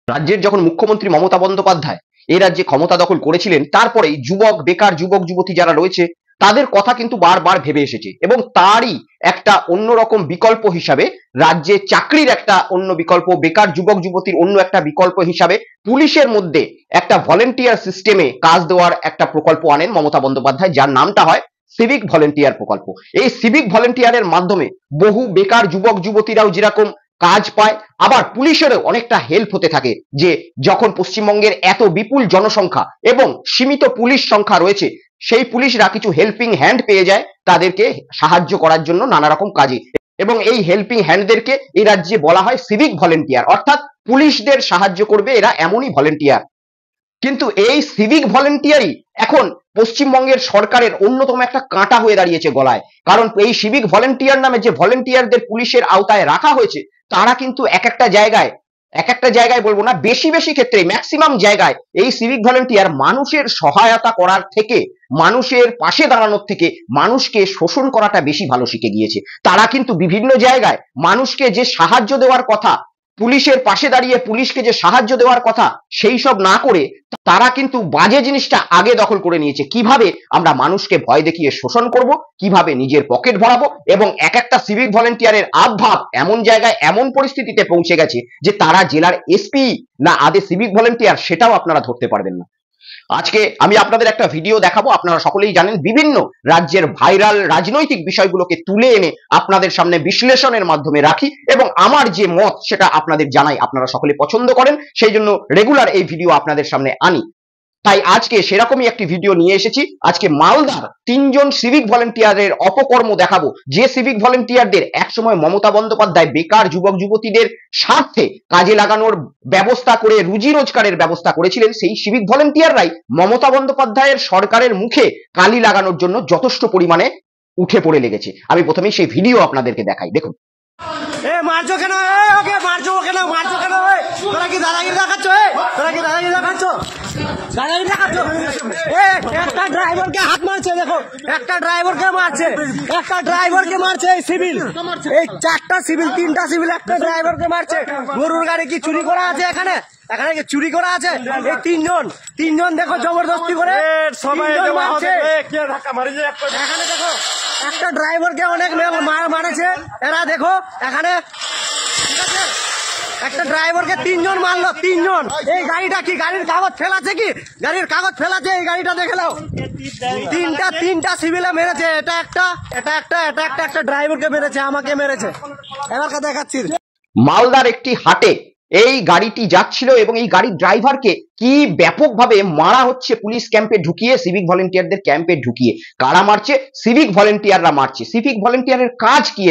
রাজ্যের যখন মুখ্যমন্ত্রী মমতা বন্দ্যোপাধ্যায় এই রাজ্যে ক্ষমতা দখল করেছিলেন, তারপরেই বেকার যুবক যুবতী যারা রয়েছে তাদের কথা কিন্তু বারবার ভেবে এসেছে, এবং তারই একটা অন্যরকম বিকল্প হিসাবে রাজ্যে চাকরির একটা অন্য বিকল্প, বেকার যুবক যুবতীর অন্য একটা বিকল্প হিসাবে পুলিশের মধ্যে একটা ভলেন্টিয়ার সিস্টেমে কাজ দেওয়ার একটা প্রকল্প আনেন মমতা বন্দ্যোপাধ্যায়, যার নামটা হয় সিভিক ভলেন্টিয়ার প্রকল্প। এই সিভিক ভলেন্টিয়ারের মাধ্যমে বহু বেকার যুবক যুবতীরাও যেরকম কাজ পায়, আবার পুলিশেরও অনেকটা হেল্প হতে থাকে, যে যখন পশ্চিমবঙ্গের এত বিপুল জনসংখ্যা এবং সীমিত পুলিশ সংখ্যা রয়েছে, সেই পুলিশরা কিছু হেল্পিং হ্যান্ড পেয়ে যায় তাদেরকে সাহায্য করার জন্য নানা রকম কাজে। এবং এই হেল্পিং হ্যান্ডদেরকে এই রাজ্যে বলা হয় সিভিক ভলেন্টিয়ার, অর্থাৎ পুলিশদের সাহায্য করবে এরা, এমনই ভলেন্টিয়ার। কিন্তু এই সিভিক ভলেন্টিয়ারই এখন পশ্চিমবঙ্গের সরকারের অন্যতম একটা কাঁটা হয়ে দাঁড়িয়েছে গলায়। কারণ এই সিভিক ভলেন্টিয়ার নামে যে ভলেন্টিয়ারদের পুলিশের আওতায় রাখা হয়েছে, তারা কিন্তু এক একটা জায়গায় বলবো না, বেশি বেশি ক্ষেত্রে ম্যাক্সিমাম জায়গায় এই সিভিক ভলেন্টিয়ার মানুষের সহায়তা করার থেকে, মানুষের পাশে দাঁড়ানোর থেকে মানুষকে শোষণ করাটা বেশি ভালো শিখে গিয়েছে। তারা কিন্তু বিভিন্ন জায়গায় মানুষকে যে সাহায্য দেওয়ার কথা, পুলিশের পাশে দাঁড়িয়ে পুলিশকে যে সাহায্য দেওয়ার কথা, সেই সব না করে তারা কিন্তু বাজে জিনিসটা আগে দখল করে নিয়েছে। কিভাবে আমরা মানুষকে ভয় দেখিয়ে শোষণ করব, কিভাবে নিজের পকেট ভরাবো, এবং এক একটা সিভিক ভলেন্টিয়ারের আবভাব এমন জায়গায়, এমন পরিস্থিতিতে পৌঁছে গেছে যে তারা জেলার এসপি না আদে সিভিক ভলেন্টিয়ার সেটাও আপনারা ধরতে পারবেন না। আজকে আমি আপনাদের একটা ভিডিও দেখাবো। আপনারা সকলেই জানেন, বিভিন্ন রাজ্যের ভাইরাল রাজনৈতিক বিষয়গুলোকে তুলে এনে আপনাদের সামনে বিশ্লেষণের মাধ্যমে রাখি, এবং আমার যে মত সেটা আপনাদের জানাই। আপনারা সকলে পছন্দ করেন, সেই জন্য রেগুলার এই ভিডিও আপনাদের সামনে আনি। তাই আজকে সেরকমই একটি ভিডিও নিয়ে এসেছি। আজকে মালদার 3 জন সিভিক ভলেন্টিয়ারের অপকর্ম দেখাবো, যে সিভিক ভলেন্টিয়ারদের একসময় মমতা বন্দ্যোপাধ্যায় বেকার যুবক যুবতীদের স্বার্থে কাজে লাগানোর ব্যবস্থা করে রুজি রোজগারের ব্যবস্থা করেছিলেন, সেই সিভিক ভলেন্টিয়াররাই মমতা বন্দ্যোপাধ্যায়ের সরকারের মুখে কালি লাগানোর জন্য যথেষ্ট পরিমাণে উঠে পড়ে লেগেছে। আমি প্রথমেই সেই ভিডিও আপনাদেরকে দেখাই, দেখুন। মারছো কেন? ওকে মারছো কেন? মারছো কেন? তোরা কি দাদাগিরি দেখাচ্ছ? তোরা কি দাদাগিরি দেখাচ্ছ? দাদাগিরি দেখাচ্ছ? একটা ড্রাইভারকে হাত মারছে, দেখো একটা ড্রাইভারকে মারছে, একটা ড্রাইভারকে মারছে এই সিভিল, এই 4টা সিভিল, 3টা সিভিল একটা ড্রাইভারকে মারছে। গরুর গাড়ি কি চুরি করা আছে এখানে? এখানে কি চুরি করা আছে? এই তিনজন দেখো জবরদস্তি করে সবাই মারছে। এখানে দেখো একটা ড্রাইভারকে অনেক মারেছে এরা, দেখো এখানে একটা ড্রাইভারকে 3 জন মারলো, 3 জন। এই গাড়িটা কি গাড়ির কাগজ ফেলাছে? কি গাড়ির কাগজ ফেলাছে? এই গাড়িটা দেখে নাও। তিনটা সিভিলে মেরেছে। একটা ড্রাইভারকে মেরেছে, আমাকে মেরেছে। এবার দেখাচ্ছি। মালদার একটি হাটে এই গাড়িটি যাচ্ছিল, এবং এই গাড়ির ড্রাইভারকে কি ব্যাপকভাবে মারা হচ্ছে পুলিশ ক্যাম্পে ঢুকিয়ে, সিভিক ভলেন্টিয়ারদের ক্যাম্পে ঢুকিয়ে। কারা মারছে? সিভিক ভলেন্টিয়াররা মারছে। সিভিক ভলেন্টিয়ারের কাজ কি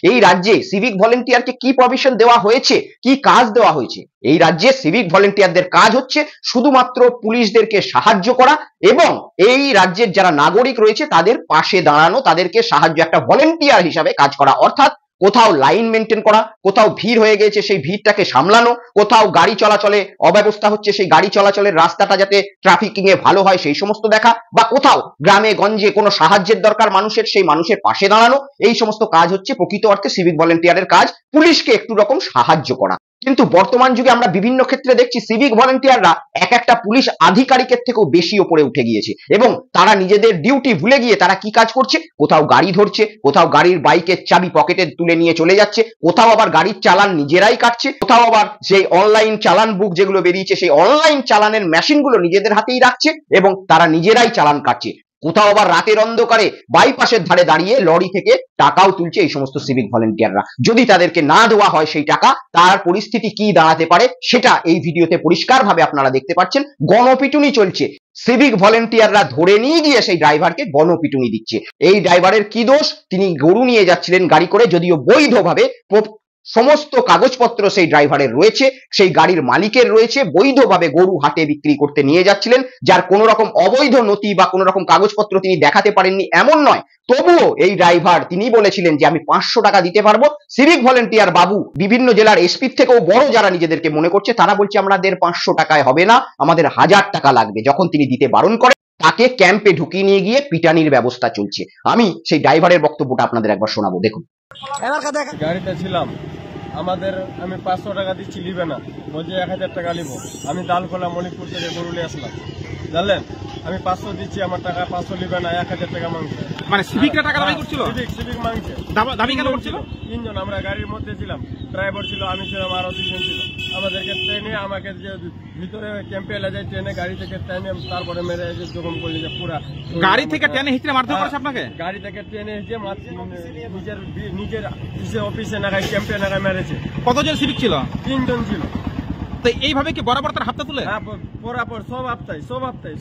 এই রাজ্যে সিভিক ভলেন্টিয়ারকে কি প্রভিশন দেওয়া হয়েছে, কি কাজ দেওয়া হয়েছে? এই রাজ্যে সিভিক ভলেন্টিয়ারদের কাজ হচ্ছে শুধুমাত্র পুলিশদেরকে সাহায্য করা, এবং এই রাজ্যের যারা নাগরিক রয়েছে তাদের পাশে দাঁড়ানো, তাদেরকে সাহায্য, একটা ভলেন্টিয়ার হিসাবে কাজ করা। অর্থাৎ কোথাও লাইন মেনটেন করা, কোথাও ভিড় হয়ে গেছে সেই ভিড়টাকে সামলানো, কোথাও গাড়ি চলাচলে অব্যবস্থা হচ্ছে সেই গাড়ি চলাচলের রাস্তাটা যাতে ট্রাফিকিং এ ভালো হয় সেই সমস্ত দেখা, বা কোথাও গ্রামে গঞ্জে কোনো সাহায্যের দরকার মানুষের, সেই মানুষের পাশে দাঁড়ানো। এই সমস্ত কাজ হচ্ছে প্রকৃত অর্থে সিভিক ভলেন্টিয়ারের কাজ, পুলিশকে একটু রকম সাহায্য করা। কিন্তু বর্তমান যুগে আমরা বিভিন্ন ক্ষেত্রে দেখছি সিভিক ভলেন্টিয়াররা এক একটা পুলিশ আধিকারিকের থেকেও বেশি উপরে উঠে গিয়েছে, এবং তারা নিজেদের ডিউটি ভুলে গিয়ে তারা কি কাজ করছে? কোথাও গাড়ি ধরছে, কোথাও গাড়ির বাইকের চাবি পকেটে তুলে নিয়ে চলে যাচ্ছে, কোথাও আবার গাড়ির চালান নিজেরাই কাটছে, কোথাও আবার সেই অনলাইন চালান বুক যেগুলো বেরিয়েছে সেই অনলাইন চালানের মেশিনগুলো নিজেদের হাতেই রাখছে এবং তারা নিজেরাই চালান কাটছে। কোথাও আবার রাতের অন্ধকারে বাইপাসের ধারে দাঁড়িয়ে লরি থেকে টাকাও তুলছে এই সমস্ত সিভিক ভলেন্টিয়াররা। যদি তাদেরকে না দেওয়া হয় সেই টাকা, তার পরিস্থিতি কি দাঁড়াতে পারে সেটা এই ভিডিওতে পরিষ্কারভাবে আপনারা দেখতে পাচ্ছেন। গণপিটুনি চলছে, সিভিক ভলেন্টিয়াররা ধরে নিয়ে গিয়ে সেই ড্রাইভারকে গণপিটুনি দিচ্ছে। এই ড্রাইভারের কি দোষ? তিনি গরু নিয়ে যাচ্ছিলেন গাড়ি করে, যদিও বৈধভাবে সমস্ত কাগজপত্র সেই ড্রাইভারের রয়েছে, সেই গাড়ির মালিকের রয়েছে, বৈধভাবে গরু হাটে বিক্রি করতে নিয়ে যাচ্ছিলেন, যার কোনো রকম অবৈধ নথি বা কোনো রকম কাগজপত্র তিনি দেখাতে পারেননি এমন নয়। তবুও এই ড্রাইভার তিনি বলেছিলেন যে আমি 500 টাকা দিতে পারবো। সিভিক ভলেন্টিয়ার বাবু বিভিন্ন জেলার এসপি থেকেও বড় যারা নিজেদেরকে মনে করছে তারা বলছে আমাদের 500 টাকায় হবে না, আমাদের 1000 টাকা লাগবে। যখন তিনি দিতে বারণ করে তাকে ক্যাম্পে ঢুকিয়ে নিয়ে গিয়ে পিটানির ব্যবস্থা চলছে। আমি সেই ড্রাইভারের বক্তব্যটা আপনাদের একবার শোনাবো, দেখুন। গাড়িতে ছিলাম, আমি 500 টাকা দিচ্ছি, নিবে না, বলছে 1000 টাকা নিব। আমি দালকোলা মলিকপুর থেকে গরুলে আসলাম, জানলেন, আমি 500 দিচ্ছি, আমার টাকা 500 নিবে না, 1000 টাকা মাংছে। মানে সিভিকরা টাকা দাবি করছিল? সিভিক মাংছে। দাবি কেন করছিল? 3 জন, আমরা গাড়ির মধ্যে ছিলাম, ড্রাইভার ছিল, আমি ছিলাম, আরো 2 জন ছিল। আমাদেরকে ট্রেনে, আমাকে যে ভিতরে ক্যাম্পে এলে যায়, ট্রেনে গাড়ি থেকে ট্রেনে তারপরে মেরে জখম করলে যে পুরা গাড়ি থেকে টেনে হিচড়ে মারধর করেছে আপনাকে? গাড়ি থেকে ট্রেনে যে নিজের অফিসে নাগায়, ক্যাম্পে নাগায় মেরেছে। কতজন সিভিক ছিল? 3 জন ছিল। তো এইভাবে কি বরাবর তার হাতটা তুলে? হ্যাঁ, পরাপর সব হপ্তায়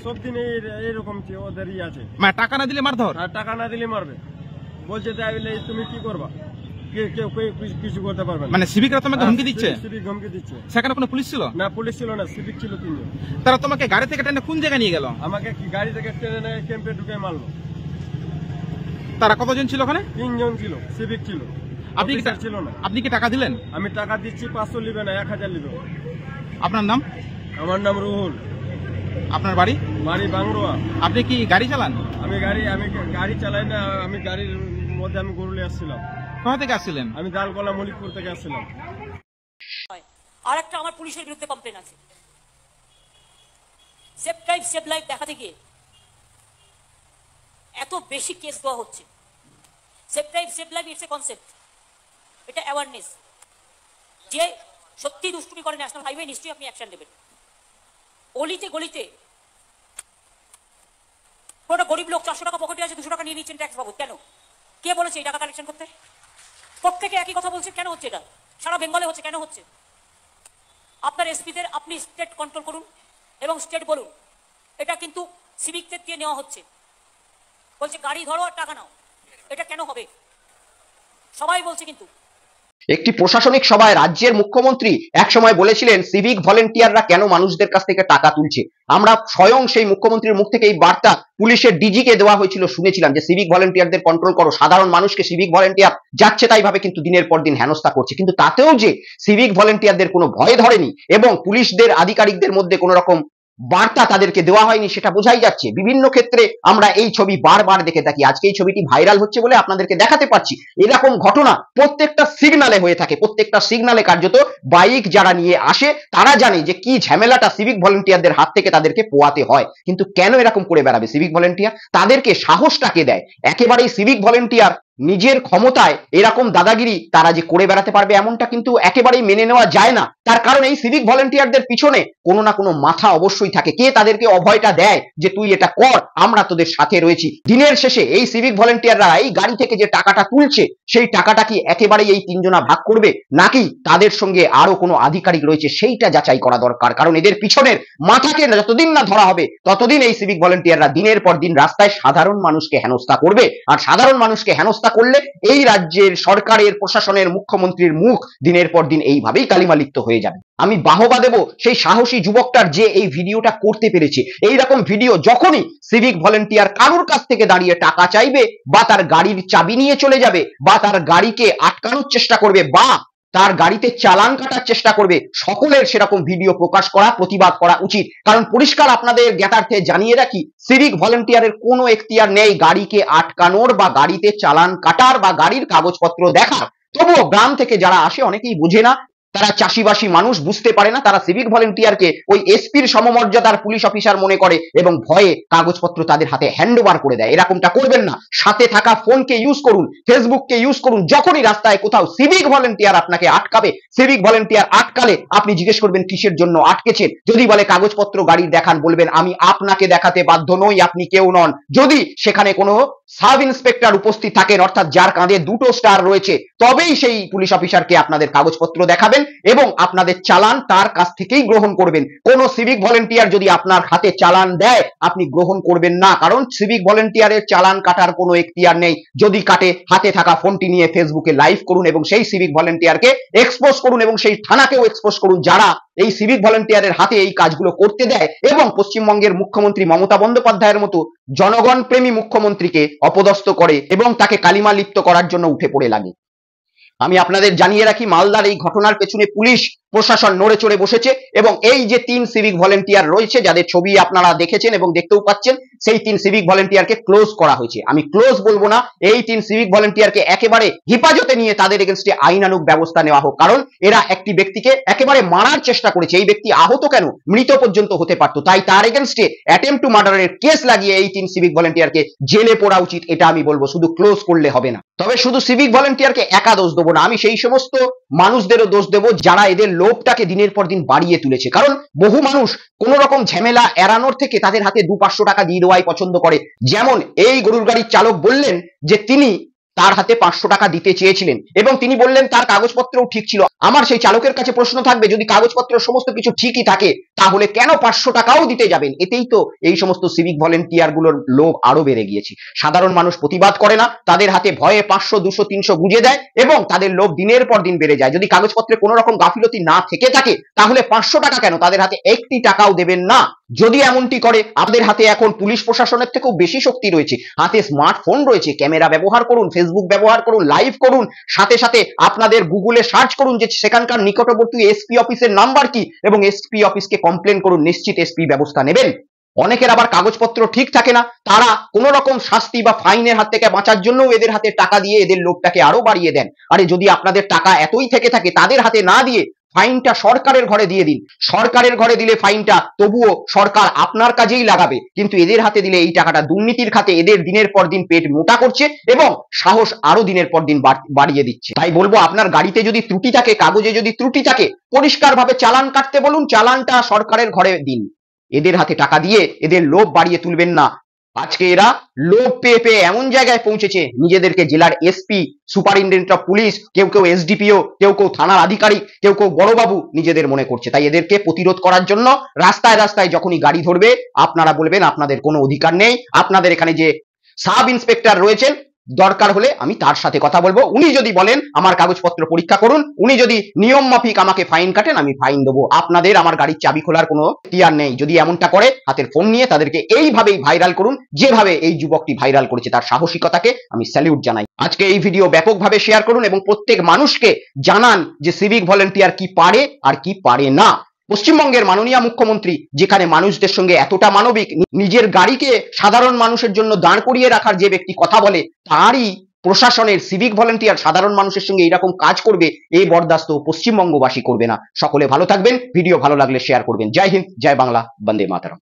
সব দিনে এইরকম ওদের আছে। মানে টাকা না দিলে মারধর? আর টাকা না দিলে মারবে, বলছে তাইলে তুমি কি করবা, কেউ কিছু করতে পারবে না। মানে সিভিকরা তোমাকে হুমকি দিচ্ছে? সিভিক হুমকি দিচ্ছে। সেখানে কোনো পুলিশ ছিল না? পুলিশ ছিল না, সিভিক ছিল 3 জন। তারা তোমাকে গাড়ি থেকে টেনে কোন জায়গায় নিয়ে গেল? আমাকে গাড়ি থেকে ট্রেনে ক্যাম্পে ঢুকে মারলো। তারা কতজন ছিল ওখানে? 3 জন ছিল, সিভিক ছিল, ছিল না। আপনি কি টাকা দিলেন? আমি টাকা দিচ্ছি, 500 নিবে না, 1000 নিবে। আপনার নাম? আমার নাম রুহুল। আপনার বাড়ি? বাড়ি বাংরোয়া। আপনি কি গাড়ি চালান? আমি গাড়ি চালাই না, আমি গাড়ির মধ্যে আমি গরুলে আসছিলাম। কোথা থেকে আসছিলেন? আমি দালকোলা মলিকপুর থেকে আসছিলাম। আর একটা আমার পুলিশের বিরুদ্ধে কমপ্লেন আছে, সেভ টাইম সেভ লাইফ দেখাতে গিয়ে এত বেশি কেস দেওয়া হচ্ছে। Save time save life it's a concept, এটা অ্যাওয়ারনেস। যে সত্যি দুষ্টুমি করে ন্যাশনাল হাইওয়ে, নিশ্চয়ই আপনি অ্যাকশন নেবেন। অলিতে গলিতে কোনো গরিব লোক 400 টাকা পকেটে আছে, 200 টাকা নিয়ে নিচ্ছেন ট্যাক্স বাবদ। কেন? কে বলেছে এই টাকা কালেকশন করতে? প্রত্যেকে একই কথা বলছে, কেন হচ্ছে এটা? সারা বেঙ্গলে হচ্ছে, কেন হচ্ছে? আপনার এসপিদের আপনি স্টেট কন্ট্রোল করুন এবং স্টেট বলুন এটা কিন্তু সিভিকদের দিয়ে নেওয়া হচ্ছে। বলছে গাড়ি ধরো আর টাকা নাও, এটা কেন হবে? সবাই বলছে। কিন্তু একটি প্রশাসনিক সভায় রাজ্যের মুখ্যমন্ত্রী একসময় বলেছিলেন সিভিক ভলেন্টিয়াররা কেন মানুষদের কাছ থেকে টাকা তুলছে। আমরা স্বয়ং সেই মুখ্যমন্ত্রীর মুখ থেকে এই বার্তা পুলিশের ডিজিকে দেওয়া হয়েছিল, শুনেছিলাম যে সিভিক ভলেন্টিয়ারদের কন্ট্রোল করো। সাধারণ মানুষকে সিভিক ভলেন্টিয়ার যাচ্ছে তাই ভাবে কিন্তু দিনের পর দিন হেনস্থা করছে। কিন্তু তাতেও যে সিভিক ভলেন্টিয়ারদের কোনো ভয় ধরেনি এবং পুলিশদের আধিকারিকদের মধ্যে কোনো রকম বার্তা তাদেরকে দেওয়া হয়নি, সেটা বোঝাই যাচ্ছে। বিভিন্ন ক্ষেত্রে আমরা এই ছবি বারবার দেখে থাকি। আজকে এই ছবিটি ভাইরাল হচ্ছে বলে আপনাদেরকে দেখাতে পারছি। এরকম ঘটনা প্রত্যেকটা সিগনালে হয়ে থাকে। প্রত্যেকটা সিগনালে কার্যত বাইক যারা নিয়ে আসে তারা জানে যে কি ঝামেলাটা সিভিক ভলেন্টিয়ারদের হাত থেকে তাদেরকে পোয়াতে হয়। কিন্তু কেন এরকম করে বেড়াবে সিভিক ভলেন্টিয়ার? তাদেরকে সাহসটাকে দেয়? একেবারেই সিভিক ভলেন্টিয়ার নিজের ক্ষমতায় এরকম দাদাগিরি তারা যে করে বেড়াতে পারবে এমনটা কিন্তু একেবারেই মেনে নেওয়া যায় না। তার কারণ এই সিভিক ভলেন্টিয়ারদের পিছনে কোনো না কোনো মাথা অবশ্যই থাকে। কে তাদেরকে অভয়টা দেয় যে তুই এটা কর, আমরা তোদের সাথে রয়েছি? দিনের শেষে এই সিভিক ভলেন্টিয়াররা এই গাড়ি থেকে যে টাকাটা তুলছে সেই টাকাটা কি একেবারেই এই 3 জনা ভাগ করবে, নাকি তাদের সঙ্গে আরো কোনো আধিকারিক রয়েছে, সেইটা যাচাই করা দরকার। কারণ এদের পিছনের মাথাকে যতদিন না ধরা হবে ততদিন এই সিভিক ভলেন্টিয়াররা দিনের পর দিন রাস্তায় সাধারণ মানুষকে হেনস্থা করবে। আর সাধারণ মানুষকে হেনস্থা করলে এই রাজ্যের সরকারের, প্রশাসনের, মুখ্যমন্ত্রীর মুখ দিনের পর দিন এইভাবেই কালিমালিপ্ত হয়ে যাবে। আমি বাহবা দেব সেই সাহসী যুবকটার যে এই ভিডিওটা করতে পেরেছে। এইরকম ভিডিও যখনই সিভিক ভলেন্টিয়ার কারোর কাছ থেকে দাঁড়িয়ে টাকা চাইবে বা তার গাড়ির চাবি নিয়ে চলে যাবে বা তার গাড়িকে আটকানোর চেষ্টা করবে বা তার গাড়িতে চালান কাটার চেষ্টা করবে, সকলের সেরকম ভিডিও প্রকাশ করা, প্রতিবাদ করা উচিত। কারণ পরিষ্কার আপনাদের জ্ঞাতার্থে জানিয়ে রাখি, সিভিক ভলেন্টিয়ারের কোনো এখতিয়ার নেই গাড়িকে আটকানোর বা গাড়িতে চালান কাটার বা গাড়ির কাগজপত্র দেখার। তবুও গ্রাম থেকে যারা আসে অনেকেই বোঝে না, তারা চাষিবাসী মানুষ, বুঝতে পারে না। তারা সিভিক ভলেন্টিয়ারকে ওই এসপির সমমর্যাদার পুলিশ অফিসার মনে করে এবং ভয়ে কাগজপত্র তাদের হাতে হ্যান্ড ওভার করে দেয়। এরকমটা করবেন না। সাথে থাকা ফোনকে ইউজ করুন, ফেসবুককে ইউজ করুন। যখনই রাস্তায় কোথাও সিভিক ভলেন্টিয়ার আপনাকে আটকাবে, সিভিক ভলেন্টিয়ার আটকালে আপনি জিজ্ঞেস করবেন কিসের জন্য আটকেছেন। যদি বলে কাগজপত্র গাড়ির দেখান, বলবেন আমি আপনাকে দেখাতে বাধ্য নই, আপনি কেউ নন। যদি সেখানে কোনো সাব ইন্সপেক্টর উপস্থিত থাকেন, অর্থাৎ যার কাঁধে 2টো স্টার রয়েছে, তবেই সেই পুলিশ অফিসারকে আপনাদের কাগজপত্র দেখাবেন এবং আপনাদের চালান তার কাছ থেকেই গ্রহণ করবেন। কোন সিভিক ভলেন্টিয়ার যদি আপনার হাতে চালান দেয় আপনি গ্রহণ করবেন না, কারণ সিভিক ভলেন্টিয়ারের চালান কাটার কোনো এখতিয়ার নেই। যদি কাটে, হাতে থাকা ফোনটি নিয়ে ফেসবুকে লাইভ করুন এবং সেই সিভিক ভলেন্টিয়ারকে এক্সপোজ করুন এবং সেই থানাকেও এক্সপোজ করুন যারা এই সিভিক ভলেন্টিয়ারের হাতে এই কাজগুলো করতে দেয় এবং পশ্চিমবঙ্গের মুখ্যমন্ত্রী মমতা বন্দ্যোপাধ্যায়ের মতো জনগণ প্রেমী মুখ্যমন্ত্রীকে অপদস্থ করে এবং তাকে কালিমা লিপ্ত করার জন্য উঠে পড়ে লাগে। আমি আপনাদের জানিয়ে রাখি, মালদার এই ঘটনার পেছনে পুলিশ প্রশাসন নড়ে চড়ে বসেছে এবং এই যে 3 সিভিক ভলেন্টিয়ার রয়েছে যাদের ছবি আপনারা দেখেছেন এবং দেখতেও পাচ্ছেন, সেই 3 সিভিক ভলেন্টিয়ারকে ক্লোজ করা হয়েছে। আমি ক্লোজ বলবো না, এই 3 সিভিক ভলেন্টিয়ারকে একেবারে হেফাজতে নিয়ে তাদের এগেইনস্টে আইনানুগ ব্যবস্থা নেওয়া হোক, কারণ এরা একটি ব্যক্তিকে একেবারে মারার চেষ্টা করেছে। এই ব্যক্তি আহত কেন, মৃত পর্যন্ত হতে পারতো, তাই তার এগেইনস্টে অ্যাটেম্পট টু মার্ডারের কেস লাগিয়ে এই 3 সিভিক ভলেন্টিয়ারকে জেলে পড়া উচিত, এটা আমি বলবো। শুধু ক্লোজ করলে হবে না। তবে শুধু সিভিক ভলেন্টিয়ারকে একা দোষ দেবো না, আমি সেই সমস্ত মানুষদেরও দোষ দেবো যারা এদের লোভটাকে দিনের পর দিন বাড়িয়ে তুলেছে। কারণ বহু মানুষ কোন রকম ঝামেলা এড়ানোর থেকে তাদের হাতে 200-500 টাকা দিয়ে দেওয়াই পছন্দ করে। যেমন এই গরুর গাড়ির চালক বললেন যে তিনি তার হাতে 500 টাকা দিতে চেয়েছিলেন এবং তিনি বললেন তার কাগজপত্রও ঠিক ছিল। আমার সেই চালকের কাছে প্রশ্ন থাকবে, যদি কাগজপত্র সমস্ত কিছু ঠিকই থাকে তাহলে কেন 500 টাকাও দিতে যাবেন? এতেই তো এই সমস্ত সিভিক ভলেন্টিয়ার গুলোর লোভ আরো বেড়ে গিয়েছে। সাধারণ মানুষ প্রতিবাদ করে না, তাদের হাতে ভয়ে 500, 200, 300 গুঁজে দেয় এবং তাদের লোভ দিনের পর দিন বেড়ে যায়। যদি কাগজপত্রে কোনো রকম গাফিলতি না থেকে থাকে তাহলে 500 টাকা কেন, তাদের হাতে একটি টাকাও দেবেন না। যদি এমনটি করে, আপনাদের হাতে এখন পুলিশ প্রশাসনের থেকেও বেশি শক্তি রয়েছে, হাতে স্মার্টফোন রয়েছে, ক্যামেরা ব্যবহার করুন, ফেসবুক ব্যবহার করুন, লাইভ করুন, সাথে সাথে আপনাদের গুগলে সার্চ করুন যে সেখানকার নিকটবর্তী এসপি অফিসের নাম্বার কি এবং এসপি অফিসকে কমপ্লেন করুন, নিশ্চিত এসপি ব্যবস্থা নেবেন। অনেকের আবার কাগজপত্র ঠিক থাকে না, তারা কোন রকম শাস্তি বা ফাইনের হাত থেকে বাঁচার জন্য এদের হাতে টাকা দিয়ে এদের লোভটাকে আরো বাড়িয়ে দেন। আরে যদি আপনাদের টাকা এতই থেকে থাকে, তাদের হাতে না দিয়ে ফাইনটা সরকারের ঘরে দিয়ে দিন। সরকারের ঘরে দিলে ফাইনটা তবুও সরকার আপনার কাজেই লাগাবে, কিন্তু এদের হাতে দিলে এই টাকাটা দুর্নীতির খাতে এদের দিনের পর দিন পেট মোটা করছে এবং সাহস আরো দিনের পর দিন বাড়িয়ে দিচ্ছে। তাই বলবো, আপনার গাড়িতে যদি ত্রুটি থাকে, কাগজে যদি ত্রুটি থাকে, পরিষ্কারভাবে চালান কাটতে বলুন, চালানটা সরকারের ঘরে দিন। এদের হাতে টাকা দিয়ে এদের লোভ বাড়িয়ে তুলবেন না। আজকে এরা লোভ পেয়ে পেয়ে এমন জায়গায় পৌঁছেছে, নিজেদেরকে জেলার এসপি, সুপারিনটেন্ডেন্ট অফ পুলিশ, কেউ কেউ এসডিপিও, কেউ কেউ থানার আধিকারিক, কেউ কেউ বড়বাবু নিজেদের মনে করছে। তাই এদেরকে প্রতিরোধ করার জন্য রাস্তায় রাস্তায় যখনই গাড়ি ধরবে আপনারা বলবেন আপনাদের কোনো অধিকার নেই। আপনাদের এখানে যে সাব ইন্সপেক্টর রয়েছেন, দরকার হলে আমি তার সাথে কথা বলবো। উনি যদি বলেন আমার কাগজপত্র পরীক্ষা করুন, উনি যদি নিয়ম মাফিক আমাকে ফাইন কাটেন, আমি ফাইন দেবো। আপনাদের আমার গাড়ির চাবি খোলার কোনো তিয়ার নেই। যদি এমনটা করে, হাতের ফোন নিয়ে তাদেরকে এইভাবেই ভাইরাল করুন, যেভাবে এই যুবকটি ভাইরাল করেছে। তার সাহসিকতাকে আমি স্যালিউট জানাই। আজকে এই ভিডিও ব্যাপকভাবে শেয়ার করুন এবং প্রত্যেক মানুষকে জানান যে সিভিক ভলেন্টিয়ার কি পারে আর কি পারে না। পশ্চিমবঙ্গের মাননীয় মুখ্যমন্ত্রী যেখানে মানুষদের সঙ্গে এতটা মানবিক, নিজের গাড়িকে সাধারণ মানুষের জন্য দাঁড় করিয়ে রাখার যে ব্যক্তি কথা বলে, তারই প্রশাসনের সিভিক ভলেন্টিয়ার সাধারণ মানুষের সঙ্গে এইরকম কাজ করবে, এই বরদাস্ত পশ্চিমবঙ্গবাসী করবে না। সকলে ভালো থাকবেন, ভিডিও ভালো লাগলে শেয়ার করবেন। জয় হিন্দ, জয় বাংলা, বন্দে মাতরম।